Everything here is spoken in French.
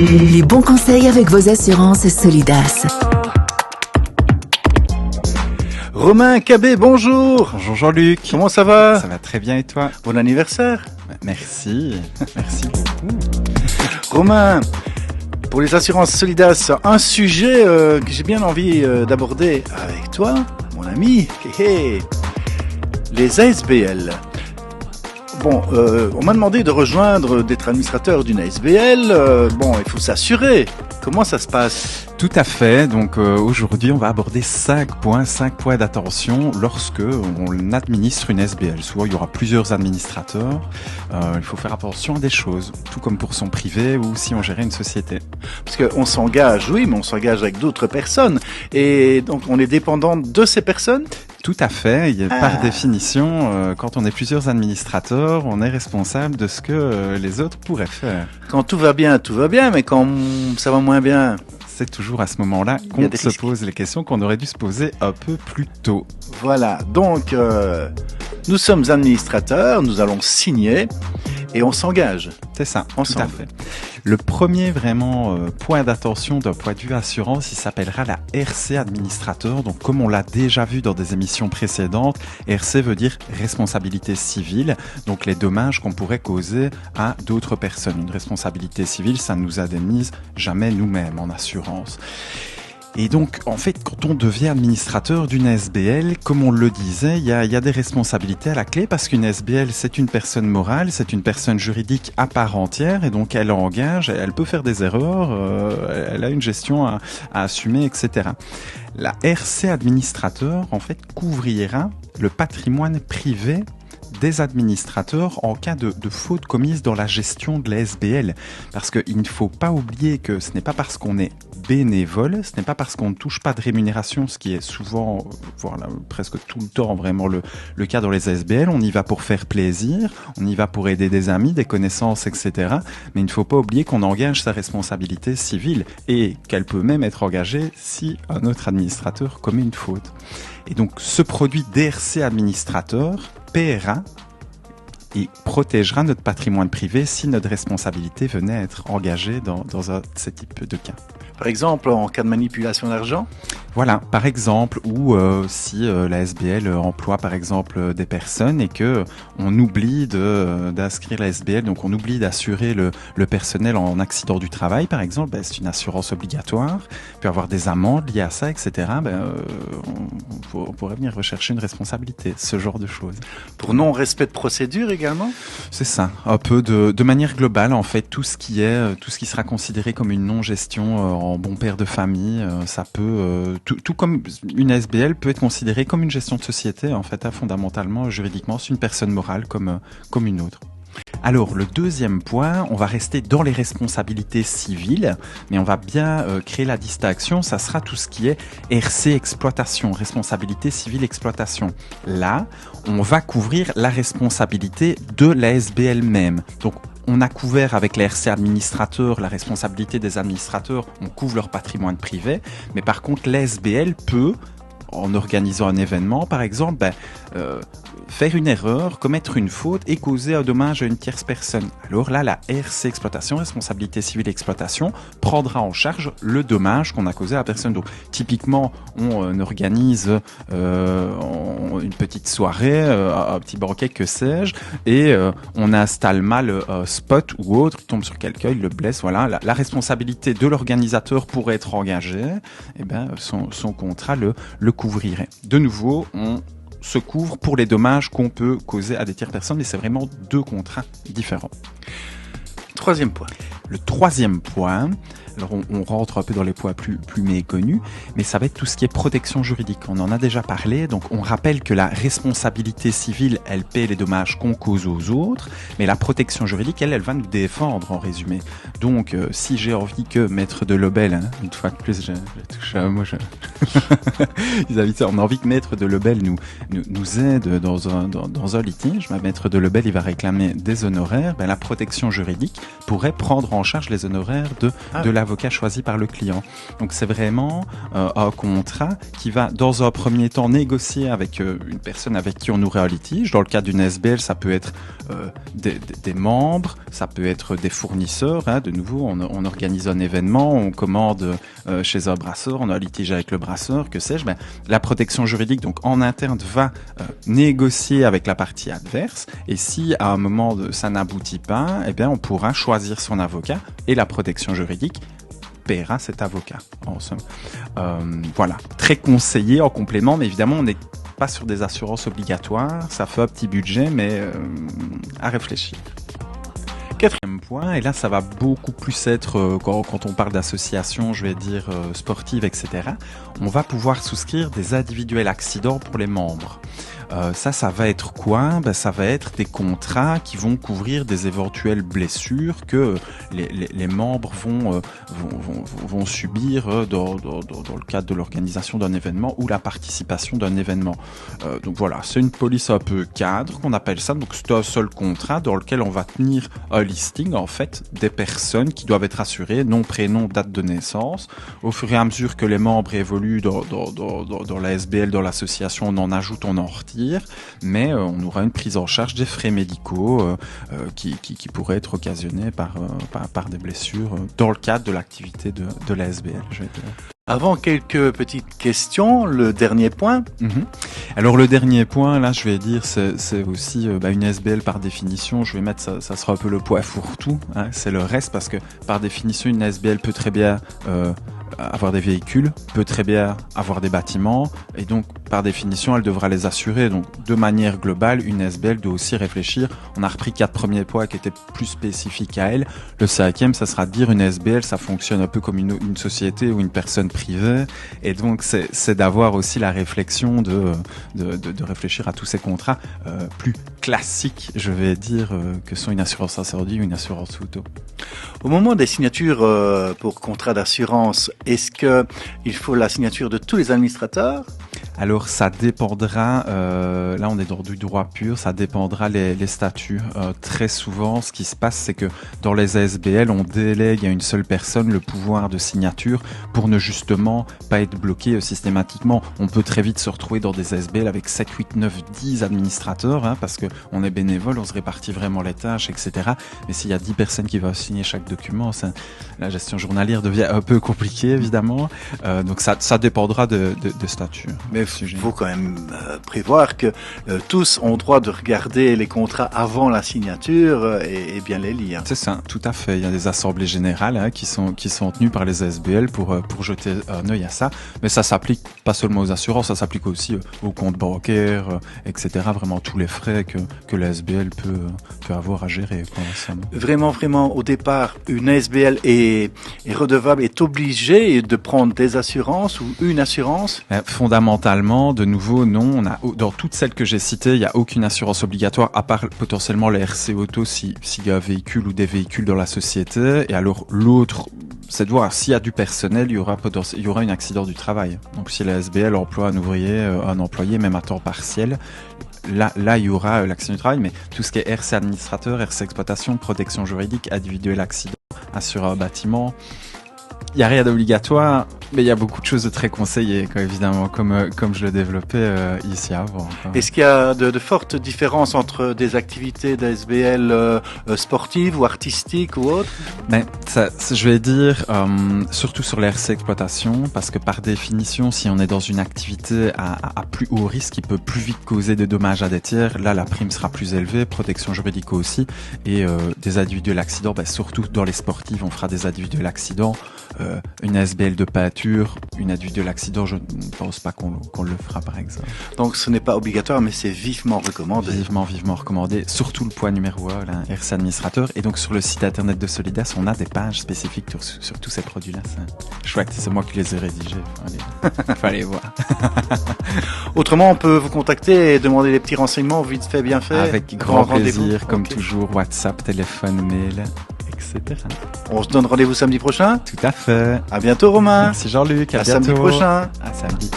Les bons conseils avec vos assurances Solidas. Romain Cabé, bonjour. Bonjour Jean-Luc. Comment ça va? Ça va très bien et toi? Bon anniversaire. Merci, merci beaucoup. Romain, pour les assurances Solidas, un sujet que j'ai bien envie d'aborder avec toi, mon ami, les ASBL. Bon, on m'a demandé de rejoindre, d'être administrateur d'une ASBL. Bon, il faut s'assurer. Comment ça se passe? Tout à fait. Donc aujourd'hui, on va aborder 5 points d'attention lorsque on administre une SBL. Souvent, il y aura plusieurs administrateurs. Il faut faire attention à des choses, tout comme pour son privé ou si on gérait une société. Parce qu'on s'engage, oui, mais on s'engage avec d'autres personnes. Et donc, on est dépendant de ces personnes? Tout à fait. Par définition, quand on est plusieurs administrateurs, on est responsable de ce que les autres pourraient faire. Quand tout va bien, mais quand ça va moins bien... C'est toujours à ce moment-là qu'on se pose les questions qu'on aurait dû se poser un peu plus tôt. Voilà, donc nous sommes administrateurs, nous allons signer et on s'engage. C'est ça, ensemble. Tout à fait. Le premier vraiment point d'attention d'un point de vue assurance, il s'appellera la RC administrateur. Donc comme on l'a déjà vu dans des émissions précédentes, RC veut dire responsabilité civile, donc les dommages qu'on pourrait causer à d'autres personnes. Une responsabilité civile, ça ne nous indemnise jamais nous-mêmes en assurance. Et donc, en fait, quand on devient administrateur d'une SBL, comme on le disait, il y a des responsabilités à la clé parce qu'une SBL, c'est une personne morale, c'est une personne juridique à part entière et donc elle engage, elle peut faire des erreurs, elle a une gestion à assumer, etc. La RC administrateur, en fait, couvrira le patrimoine privé des administrateurs en cas de faute commise dans la gestion de la SBL. Parce qu'il ne faut pas oublier que ce n'est pas parce qu'on est bénévole, ce n'est pas parce qu'on ne touche pas de rémunération, ce qui est souvent, voilà, presque tout le temps vraiment le cas dans les SBL. On y va pour faire plaisir, on y va pour aider des amis, des connaissances, etc. Mais il ne faut pas oublier qu'on engage sa responsabilité civile et qu'elle peut même être engagée si un autre administrateur commet une faute. Et donc ce produit DRC administrateur paiera et protégera notre patrimoine privé si notre responsabilité venait à être engagée dans ce type de cas. Par exemple, en cas de manipulation d'argent? Voilà, par exemple, ou si la SBL emploie par exemple des personnes et que on oublie d'inscrire la SBL, donc on oublie d'assurer le personnel en accident du travail, par exemple, c'est une assurance obligatoire, il peut y avoir des amendes liées à ça, etc. On pourrait venir rechercher une responsabilité, ce genre de choses. Pour non-respect de procédure également? C'est ça, un peu de manière globale, en fait, tout ce qui sera considéré comme une non-gestion en bon père de famille, ça peut... Tout comme une SBL peut être considérée comme une gestion de société, en fait, fondamentalement, juridiquement, c'est une personne morale comme une autre. Alors, le deuxième point, on va rester dans les responsabilités civiles, mais on va bien créer la distinction, ça sera tout ce qui est RC exploitation, responsabilité civile exploitation. Là, on va couvrir la responsabilité de la SBL même. Donc, on a couvert avec la RC administrateur la responsabilité des administrateurs, on couvre leur patrimoine privé, mais par contre l'SBL peut, en organisant un événement par exemple, faire une erreur, commettre une faute et causer un dommage à une tierce personne. Alors là, la RC exploitation, responsabilité civile exploitation, prendra en charge le dommage qu'on a causé à la personne. Donc typiquement, on organise une petite soirée, un petit banquet, que sais-je, et on installe mal un spot ou autre, il tombe sur quelqu'un, il le blesse, voilà. La responsabilité de l'organisateur pourrait être engagée, et son contrat le couvrirait. De nouveau, on se couvre pour les dommages qu'on peut causer à des tierces personnes, et c'est vraiment deux contrats différents. Troisième point. Le troisième point, alors on rentre un peu dans les points plus méconnus, mais ça va être tout ce qui est protection juridique. On en a déjà parlé, donc on rappelle que la responsabilité civile, elle paie les dommages qu'on cause aux autres, mais la protection juridique, elle va nous défendre en résumé. Donc si j'ai envie que Maître Delobel, une fois de plus, j'ai touché un mot, on a envie que Maître Delobel nous aide dans un litige, Maître Delobel, il va réclamer des honoraires, la protection juridique pourrait prendre en charge les honoraires de la l'avocat choisi par le client. Donc c'est vraiment un contrat qui va dans un premier temps négocier avec une personne avec qui on aurait un litige. Dans le cas d'une SBL, ça peut être des membres, ça peut être des fournisseurs. Hein. De nouveau, on organise un événement, on commande chez un brasseur, on a un litige avec le brasseur, que sais-je. Ben, la protection juridique, donc en interne, va négocier avec la partie adverse. Et si à un moment ça n'aboutit pas, eh bien, on pourra choisir son avocat et la protection juridique paiera cet avocat. En somme. Voilà, très conseillé en complément, mais évidemment, on n'est pas sur des assurances obligatoires. Ça fait un petit budget, mais à réfléchir. Quatrième point, et là ça va beaucoup plus être, quand on parle d'associations, je vais dire sportives, etc., on va pouvoir souscrire des individuels accidents pour les membres. Ça va être quoi? Ça va être des contrats qui vont couvrir des éventuelles blessures que les membres vont subir dans le cadre de l'organisation d'un événement ou la participation d'un événement. Donc voilà, c'est une police un peu cadre qu'on appelle ça. Donc c'est un seul contrat dans lequel on va tenir un listing en fait des personnes qui doivent être assurées, nom, prénom, date de naissance. Au fur et à mesure que les membres évoluent dans la SBL, dans l'association, on en ajoute, on en retire. Mais on aura une prise en charge des frais médicaux qui pourraient être occasionnés par des blessures dans le cadre de l'activité de la SBL. Je vais dire. Avant quelques petites questions, le dernier point. Alors le dernier point, là, je vais dire, c'est aussi une SBL par définition. Je vais mettre ça sera un peu le poids fourre-tout. Hein, c'est le reste parce que par définition, une SBL peut très bien avoir des véhicules, peut très bien avoir des bâtiments, et donc par définition elle devra les assurer. Donc de manière globale, une SBL doit aussi réfléchir. On a repris 4 premiers points qui étaient plus spécifiques à elle. Le 5e, ça sera de dire une SBL, ça fonctionne un peu comme une société ou une personne privée, et donc c'est d'avoir aussi la réflexion de réfléchir à tous ces contrats plus classiques, je vais dire, que sont une assurance incendie ou une assurance auto. Au moment des signatures pour contrat d'assurance, est-ce qu'il faut la signature de tous les administrateurs? Alors ça dépendra, là on est dans du droit pur, ça dépendra les statuts. Très souvent ce qui se passe c'est que dans les ASBL on délègue à une seule personne le pouvoir de signature pour ne justement pas être bloqué systématiquement. On peut très vite se retrouver dans des ASBL avec 7, 8, 9, 10 administrateurs hein, parce qu'on est bénévole, on se répartit vraiment les tâches, etc. Mais s'il y a 10 personnes qui vont signer chaque document, la gestion journalière devient un peu compliquée évidemment. Donc ça dépendra de statut. Mais il faut quand même prévoir que tous ont droit de regarder les contrats avant la signature et bien les lire. C'est ça, tout à fait. Il y a des assemblées générales hein, qui sont tenues par les ASBL pour jeter un œil à ça. Mais ça s'applique pas seulement aux assurances, ça s'applique aussi aux comptes bancaires, etc. Vraiment tous les frais que la SBL peut avoir à gérer. Quoi, vraiment, au départ, une ASBL est redevable, est obligée de prendre des assurances ou une assurance? Fondamentalement, de nouveau, non. Dans toutes celles que j'ai citées, il n'y a aucune assurance obligatoire, à part potentiellement les RC Auto s'il y a un véhicule ou des véhicules dans la société. Et alors, l'autre, c'est de voir s'il y a du personnel, il y aura un accident du travail. Donc, si la SBL emploie un employé, même à temps partiel, là, il y aura l'accident du travail. Mais tout ce qui est RC administrateur, RC exploitation, protection juridique, individuel accident, assureur un bâtiment, il n'y a rien d'obligatoire, mais il y a beaucoup de choses de très conseillées, quoi, évidemment, comme je le développais ici avant. Quoi. Est-ce qu'il y a de fortes différences entre des activités d'ASBL sportives ou artistiques ou autres? Mais je vais dire, surtout sur les RC exploitation, parce que par définition, si on est dans une activité à plus haut risque, qui peut plus vite causer des dommages à des tiers, là la prime sera plus élevée, protection juridique aussi, et des individuels accidents, surtout dans les sportives, on fera des individuels accidents. Une SBL de peinture, une individuelle accident, je ne pense pas qu'on le fera par exemple. Donc ce n'est pas obligatoire, mais c'est vivement recommandé. Vivement recommandé, surtout le point numéro 1, là, RC administrateur. Et donc sur le site internet de Solidas, on a des pages spécifiques sur tous ces produits-là. C'est chouette, c'est moi qui les ai rédigés. Faut aller voir. Autrement, on peut vous contacter et demander des petits renseignements vite fait, bien fait. Avec grand plaisir, comme toujours, WhatsApp, téléphone, mail, etc. On se donne rendez-vous samedi prochain? Tout à fait. À bientôt Romain. Merci Jean-Luc, à bientôt. Samedi prochain. À samedi.